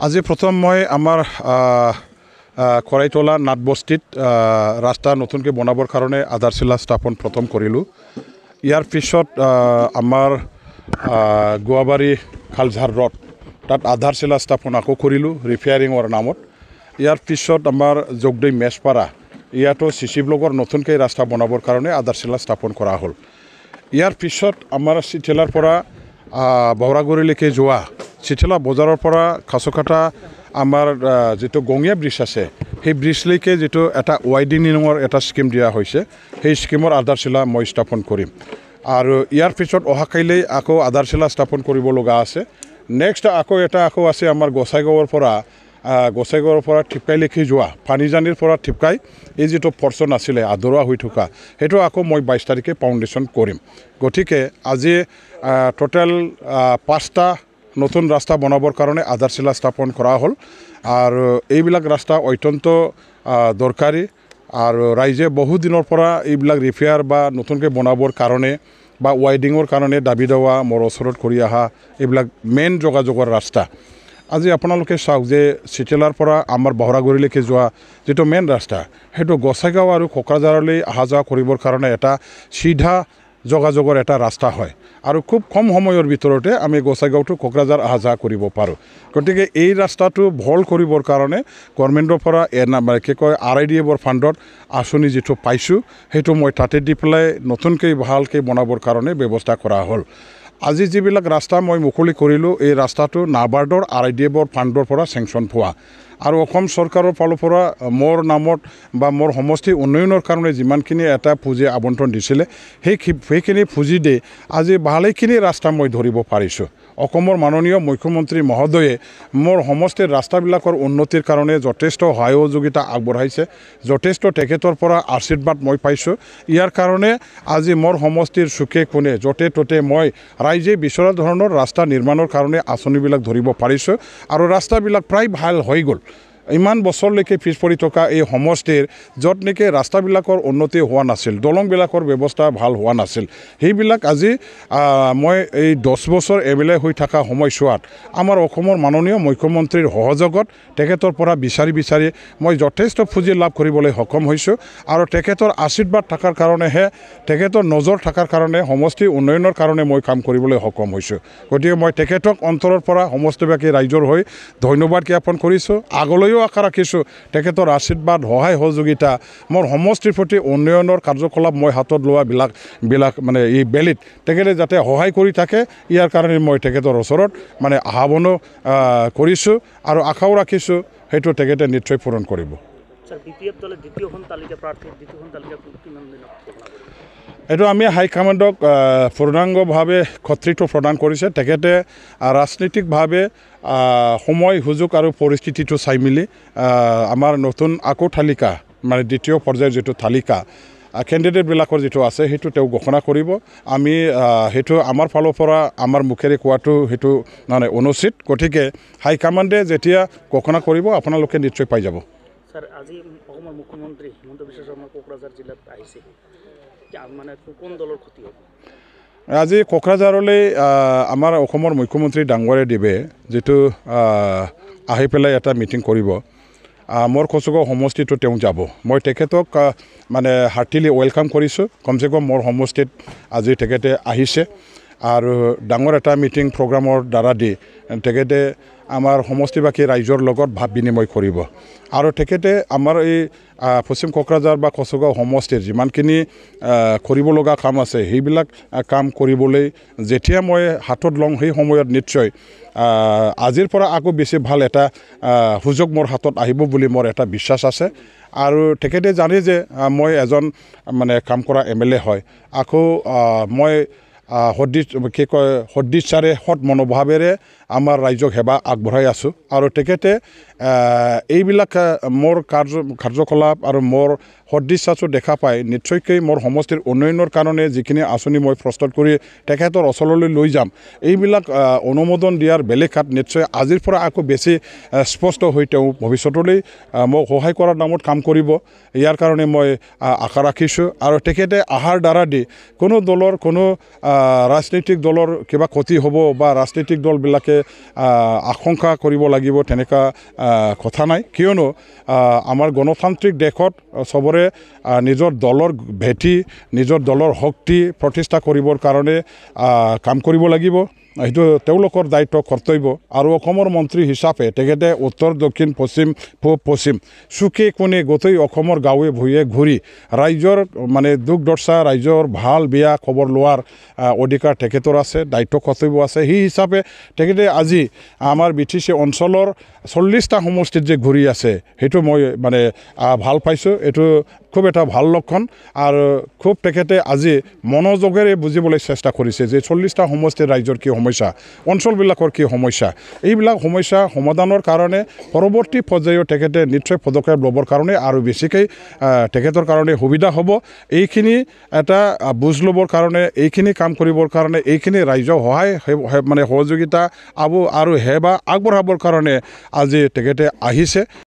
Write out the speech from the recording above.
আজি প্ৰথম মই আমাৰ কৰাইতলা নাটবস্তিত ৰাস্তা নতুনকৈ বনাবৰ কাৰণে আধাৰশিলা স্থাপন প্ৰথম কৰিলোঁ। ইয়াৰ পিছত আমাৰ গুৱাবাৰী খালঝাৰ ৰোড তাত আধাৰশিলা স্থাপন আকৌ কৰিলোঁ ৰিপেয়াৰিঙৰ নামত। ইয়াৰ পিছত আমাৰ জগদৈ মেছপাৰা ইয়াতো চিচি ব্লকৰ নতুনকৈ ৰাস্তা বনাবৰ কাৰণে আধাৰশিলা স্থাপন কৰা হ'ল। ইয়াৰ পিছত আমাৰ চিঠেলাৰ পৰা বহৰাগুৰিলৈকে যোৱা চিঠেলা বজাৰৰ পৰা খাচকাটা আমাৰ যিটো গঙিয়া ব্ৰিজ আছে সেই ব্ৰিজলৈকে যিটো এটা ৱাইডেনিঙৰ এটা স্কিম দিয়া হৈছে সেই স্কিমৰ আধাৰশিলা মই স্থাপন কৰিম। আৰু ইয়াৰ পিছত অহাকাইলৈ আকৌ আধাৰশিলা স্থাপন কৰিব লগা আছে। নেক্সট আকৌ আছে আমাৰ গোসাইগাঁৱৰ পৰা ঠিপকাইলৈকে যোৱা পানীজানিৰ পৰা ঠিপকাই এই যিটো পৰ্চন আছিলে আধৰুৱা হৈ থকা সেইটো আকৌ মই 22 তাৰিখে ফাউণ্ডেশ্যন কৰিম। গতিকে আজি টোটেল 5টা নতুন ৰাস্তা বনাবৰ কাৰণে আধাৰশিলা স্থাপন কৰা হ'ল। আৰু এইবিলাক ৰাস্তা অত্যন্ত দৰকাৰী আৰু ৰাইজে বহু দিনৰ পৰা এইবিলাক ৰিপেয়াৰ বা নতুনকৈ বনাবৰ কাৰণে বা ৱাইডিঙৰ কাৰণে দাবী দেৱা মোৰ ওচৰত কৰি অহা এইবিলাক মেইন যোগাযোগৰ ৰাস্তা। আজি আপোনালোকে চাওক যে চিঠেলাৰ পৰা আমাৰ বহৰাগুৰিলৈকে যোৱা যিটো মেইন ৰাস্তা সেইটো গোসাইগাঁও আৰু কোকৰাঝাৰলৈ অহা যোৱা কৰিবৰ কাৰণে এটা চিধা যোগাযোগৰ এটা ৰাস্তা হয় আৰু খুব কম সময়ৰ ভিতৰতে আমি গোসাইগাঁও টু কোকৰাঝাৰ অহা যোৱা কৰিব পাৰোঁ। গতিকে এই ৰাস্তাটো ভাল কৰিবৰ কাৰণে গভৰ্ণমেণ্টৰ পৰা RIDF ফাণ্ডত আঁচনি যিটো পাইছোঁ সেইটো মই তাতে দি পেলাই নতুনকৈ ভালকৈ বনাবৰ কাৰণে ব্যৱস্থা কৰা হ'ল। আজি যিবিলাক ৰাস্তা মই মুকলি কৰিলোঁ এই ৰাস্তাটো নাবাৰ্ডৰ RIDF ফাণ্ডৰ পৰা চেংচন পোৱা আৰু অসম চৰকাৰৰ ফালৰ পৰা মোৰ নামত বা মোৰ সমষ্টি উন্নয়নৰ কাৰণে যিমানখিনি এটা পুঁজি আবণ্টন দিছিলে সেইখিনি পুঁজি দি আজি ভালেখিনি ৰাস্তা মই ধৰিব পাৰিছোঁ। অসমৰ মাননীয় মুখ্যমন্ত্ৰী মহোদয়ে মোৰ সমষ্টিৰ ৰাস্তাবিলাকৰ উন্নতিৰ কাৰণে যথেষ্ট সহযোগিতা আগবঢ়াইছে, যথেষ্ট তেখেতৰ পৰা আশীৰ্বাদ মই পাইছোঁ। ইয়াৰ কাৰণে আজি মোৰ সমষ্টিৰ চুকে কোণে য'তে ত'তে মই ৰাইজে বিচৰা ধৰণৰ ৰাস্তা নিৰ্মাণৰ কাৰণে আঁচনিবিলাক ধৰিব পাৰিছোঁ আৰু ৰাস্তাবিলাক প্ৰায় ভাল হৈ গ'ল। ইমান বছৰলৈকে পিছ পৰি থকা এই সমষ্টিৰ য'ত নেকি ৰাস্তাবিলাকৰ উন্নতি হোৱা নাছিল, দলংবিলাকৰ ব্যৱস্থা ভাল হোৱা নাছিল, সেইবিলাক আজি মই এই 10 বছৰ MLA হৈ থকা সময়ছোৱাত আমাৰ অসমৰ মাননীয় মুখ্যমন্ত্ৰীৰ সহযোগত তেখেতৰ পৰা বিচাৰি মই যথেষ্ট পুঁজি লাভ কৰিবলৈ সক্ষম হৈছোঁ আৰু তেখেতৰ আশীৰ্বাদ থকাৰ কাৰণেহে তেখেতৰ নজৰ থকাৰ কাৰণে সমষ্টি উন্নয়নৰ কাৰণে মই কাম কৰিবলৈ সক্ষম হৈছোঁ। গতিকে মই তেখেতক অন্তৰৰ পৰা সমষ্টিবাসী ৰাইজৰ হৈ ধন্যবাদ জ্ঞাপন কৰিছোঁ। আগলৈও আশা ৰাখিছোঁ তেখেতৰ আশীৰ্বাদ সহায় সহযোগিতা মোৰ সমষ্টিৰ প্ৰতি উন্নয়নৰ কাৰ্যকলাপ মই হাতত লোৱাবিলাক মানে এই বেলিত তেখেতে যাতে সহায় কৰি থাকে ইয়াৰ কাৰণে মই তেখেতৰ ওচৰত মানে আহ্বানো কৰিছোঁ আৰু আশাও ৰাখিছোঁ সেইটো তেখেতে নিশ্চয় পূৰণ কৰিব। এইটো আমি হাইকমাণ্ডক পূৰ্ণাংগভাৱে কৰ্তৃত্ব প্ৰদান কৰিছে। তেখেতে ৰাজনৈতিকভাৱে সময় সুযোগ আৰু পৰিস্থিতিটো চাই মেলি আমাৰ নতুন আকৌ তালিকা মানে দ্বিতীয় পৰ্যায়ৰ যিটো তালিকা কেণ্ডিডেটবিলাকৰ যিটো আছে সেইটো তেওঁ ঘোষণা কৰিব। আমি সেইটো আমাৰ ফালৰ পৰা আমাৰ মুখেৰে কোৱাটো সেইটো মানে অনুচিত। গতিকে হাইকমাণ্ডে যেতিয়া ঘোষণা কৰিব আপোনালোকে নিশ্চয় পাই যাব। ছাৰ, আজি অসমৰ মুখ্যমন্ত্ৰী হিমন্ত বিশ্ব শৰ্মা কোকৰাঝাৰ জিলাত আহিছে, মানে কোন দলৰ ক্ষতি হ'ব? আজি কোকৰাঝাৰলৈ আমাৰ অসমৰ মুখ্যমন্ত্ৰী ডাঙৰীয়া দেৱে যিটো আহি পেলাই এটা মিটিং কৰিব, মোৰ কচুগাঁও সমষ্টিটো তেওঁ যাব। মই তেখেতক মানে হাৰ্টিলি ৱেলকাম কৰিছোঁ। কমচে কম মোৰ সমষ্টিত আজি তেখেতে আহিছে আৰু ডাঙৰ এটা মিটিং প্ৰগ্ৰামৰ দ্বাৰা দি তেখেতে আমাৰ সমষ্টিবাসী ৰাইজৰ লগত ভাৱ বিনিময় কৰিব আৰু তেখেতে আমাৰ এই পশ্চিম কোকৰাঝাৰ বা কচুগাঁও সমষ্টিৰ যিমানখিনি কৰিব লগা কাম আছে সেইবিলাক কাম কৰিবলৈ যেতিয়া মই হাতত লওঁ সেই সময়ত নিশ্চয় আজিৰ পৰা আকৌ বেছি ভাল এটা সুযোগ মোৰ হাতত আহিব বুলি মোৰ এটা বিশ্বাস আছে। আৰু তেখেতে জানে যে মই এজন মানে কাম কৰা MLA হয়। আকৌ মই সদিচ্ছাৰে সৎ মনোভাৱেৰে আমাৰ ৰাইজক সেৱা আগবঢ়াই আছোঁ আৰু তেখেতে এইবিলাক মোৰ কাৰ্যকলাপ আৰু মোৰ সদিচ্ছাটো দেখা পাই নিশ্চয়কৈ মোৰ সমষ্টিৰ উন্নয়নৰ কাৰণে যিখিনি আঁচনি মই প্ৰস্তুত কৰি তেখেতৰ ওচৰলৈ লৈ যাম এইবিলাক অনুমোদন দিয়াৰ বেলেগ হাত নিশ্চয় আজিৰ পৰা আকৌ বেছি স্পষ্ট হৈ তেওঁ ভৱিষ্যতলৈ মোক সহায় কৰাৰ নামত কাম কৰিব। ইয়াৰ কাৰণে মই আশা ৰাখিছোঁ আৰু তেখেতে অহাৰ দ্বাৰা দি কোনো দলৰ কোনো ৰাজনৈতিক দলৰ কিবা ক্ষতি হ'ব বা ৰাজনৈতিক দলবিলাকে আশংকা কৰিব লাগিব তেনেকুৱা কথা নাই কিয়নো আমাৰ গণতান্ত্ৰিক দেশত চবৰে নিজৰ দলৰ ভেটি নিজৰ দলৰ শক্তি প্ৰতিষ্ঠা কৰিবৰ কাৰণে কাম কৰিব লাগিব সেইটো তেওঁলোকৰ দায়িত্ব কৰ্তব্য আৰু অসমৰ মন্ত্ৰী হিচাপে তেখেতে উত্তৰ দক্ষিণ পশ্চিম পূব পশ্চিম চুকে কোণে গোটেই অসমৰ গাঁৱে ভূঞে ঘূৰি ৰাইজৰ মানে দুখ দৰ্শা ৰাইজৰ ভাল বেয়া খবৰ লোৱাৰ অধিকাৰ তেখেতৰ আছে দায়িত্ব কৰ্তব্য আছে সেই হিচাপে তেখেতে আজি আমাৰ BTC অঞ্চলৰ 40টা সমষ্টিত যে ঘূৰি আছে সেইটো মই মানে ভাল পাইছোঁ এইটো খুব এটা ভাল লক্ষণ আৰু খুব তেখেতে আজি মনোযোগেৰে বুজিবলৈ চেষ্টা কৰিছে যে 40টা সমষ্টিৰ ৰাইজৰ কি সমস্যা অঞ্চলবিলাকৰ কি সমস্যা এইবিলাক সমস্যা সমাধানৰ কাৰণে পৰৱৰ্তী পৰ্যায়ত তেখেতে নিশ্চয় পদক্ষেপ ল'বৰ কাৰণে আৰু বেছিকৈ তেখেতৰ কাৰণে সুবিধা হ'ব এইখিনি এটা বুজ ল'বৰ কাৰণে এইখিনি কাম কৰিবৰ কাৰণে এইখিনি ৰাইজক সহায় মানে সহযোগিতা আৰু সেৱা আগবঢ়াবৰ কাৰণে আজি তেখেতে আহিছে